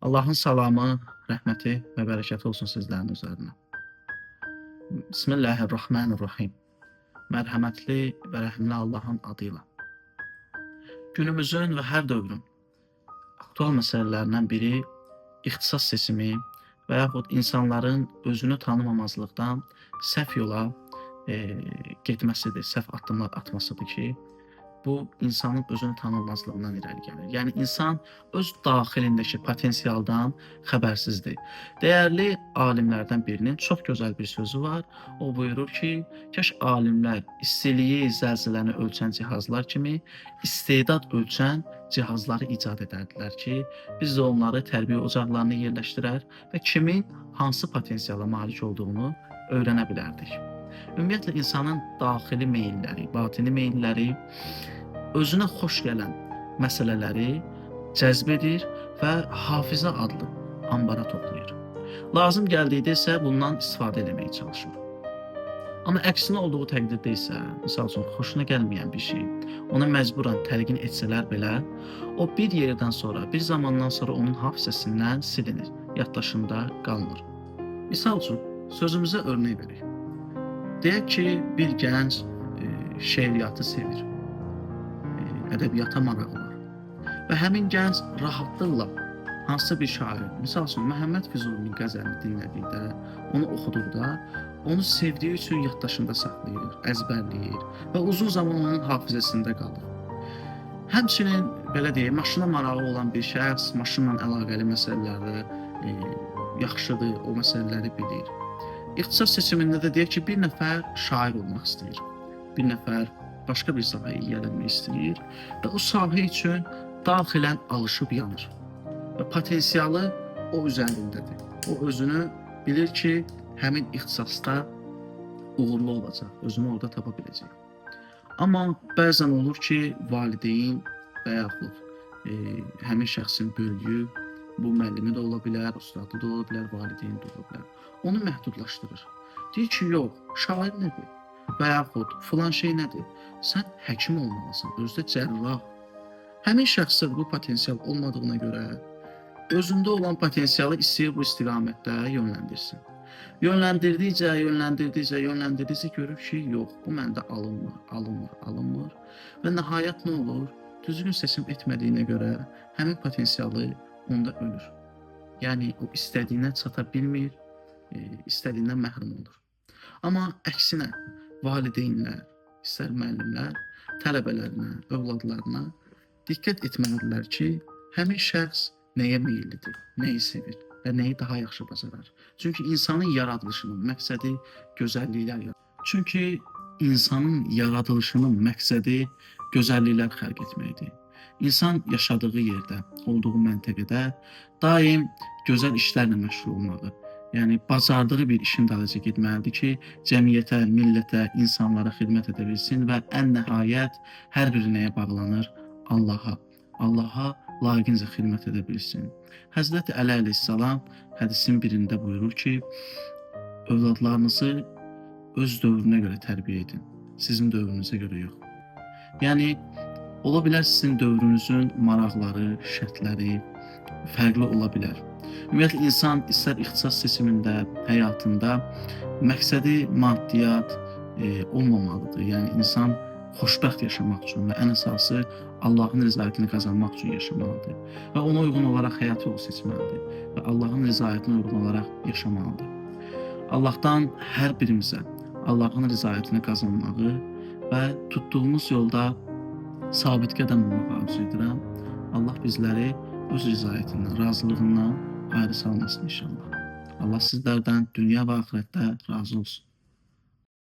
Allahın salamı, rəhməti və bərəkəti olsun sizlərin üzərinə. Bismillahirrahmanirrahim. Mərhəmətli və rəhimli Allahın adıyla. Günümüzün və hər dövrün aktual məsələlərindən biri ixtisas seçimi və yaxud insanların özünü tanımamazlıqdan səhv yola getməsidir, səhv addımlar atmasıdır ki, bu insanın özünü tanınmazlığından irəli gəlir. Yəni insan öz daxilindəki potensialdan xəbərsizdir. Dəyərli alimlərdən birinin çox gözəl bir sözü var. O buyurur ki, kaş alimlər istiliyi, zəlzələni ölçən cihazlar kimi istedad ölçən cihazları icad edərdilər ki, biz də onları tərbiyə ocaqlarına yerləşdirər və kimin hansı potensiala malik olduğunu öyrənə bilərdik. Ümumiyyətlə insanın daxili meylləri, batini meylləri özünə xoş gələn məsələləri cəzb edir və hafizə adlı ambara toplayır. Lazım gəldikdə isə bundan istifadə etməyə çalışır. Amma əksinə olduğu təqdirdə isə, misal üçün xoşuna gəlməyən bir şey, ona məcburan təlqin etsələr belə, o bir yerdən sonra, bir zamandan sonra onun hafizəsindən silinir, yaddaşında qalmır. Misal üçün, sözümüzə örnək verək. Deyək ki, bir gənc şeiriyyatı sevir, ədəbiyyata marağı var və həmin gənc rahatlıqla hansısa bir şair, misal üçün Məhəmməd Füzulinin qəzəlini dinlədikdə, onu oxuduqda, onu sevdiyi üçün yaddaşında saxlayır, əzbərləyir və uzun zaman onun hafizəsində qalır. Həmçinin, belə deyək, maşına marağı olan bir şəxs, maşınla əlaqəli məsələlərdə yaxşıdır, o məsələləri bilir. İxtisas seçimində də deyək ki, bir nəfər şair olmaq istəyir, bir nəfər başqa bir sahəyə yiyələnmək istəyir və o sahə üçün daxilən alışıb yanır və potensialı o üzərindədir. O özünü bilir ki, həmin ixtisasda uğurlu olacaq, özünü orada tapa biləcək. Amma bəzən olur ki, valideyn və yaxud həmin şəxsin böyüyü, bu müəllimi də ola bilər, ustadı da ola bilər, valideyn də ola bilər, onu məhdudlaşdırır. Deyir ki, yox, şair nədir? Və yaxud filan şey nədir? Sən həkim olmalısan, özdə cərrah. Həmin şəxsdə bu potensial olmadığına görə özündə olan potensialı istəyir bu istiqamətdə yönləndirsin. Yönləndirdikcə görür ki, yox, bu məndə alınmır və nəhayət nə olur? Düzgün seçim etmədiyinə görə həmin potensialı onda ölür. Yəni, o istədiyinə çata bilmir, istədiyindən məhrum olur. Amma əksinə, valideynlər, istər müəllimlər, tələbələrinə, övladlarına diqqət etməlidirlər ki, həmin şəxs nəyə meyillidir, nəyi sevir və nəyi daha yaxşı bacarar. Çünki insanın yaradılışının məqsədi gözəlliklər yaradır. Çünki insanın yaradılışının məqsədi gözəlliklər xəlq etməkdir. İnsan yaşadığı yerdə, olduğu məntəqədə daim gözəl işlərlə məşğul olmalı. Yəni, bacardığı bir işin dalınca getməlidir ki, cəmiyyətə, millətə, insanlara xidmət edə bilsin və ən nəhayət hər bir nəyə bağlanır? Allaha layiqincə xidmət edə bilsin. Həzrəti Əli əleyhissalam hədisin birində buyurur ki, övladlarınızı öz dövrünə görə tərbiyə edin, sizin dövrünüzə görə yox. Yəni, ola bilər sizin dövrünüzün maraqları, şərtləri fərqli ola bilər. Ümumiyyətlə, insan istər ixtisas seçimində, həyatında məqsədi maddiyyat olmamalıdır. Yəni, insan xoşbəxt yaşamaq üçün və ən əsası Allahın rızayətini qazanmaq üçün yaşamalıdır. Və ona uyğun olaraq həyat yolu seçməlidir və Allahın rızayətinə uyğun olaraq yaşamalıdır. Allahdan hər birimizə Allahın rızayətini qazanmağı və tutduğumuz yolda sabit qədəm olmağı arzu edirəm. Allah bizləri öz rızayətindən, razılığından ayrı salmasın inşallah. Allah sizlərdən dünya və axirətdə razı olsun.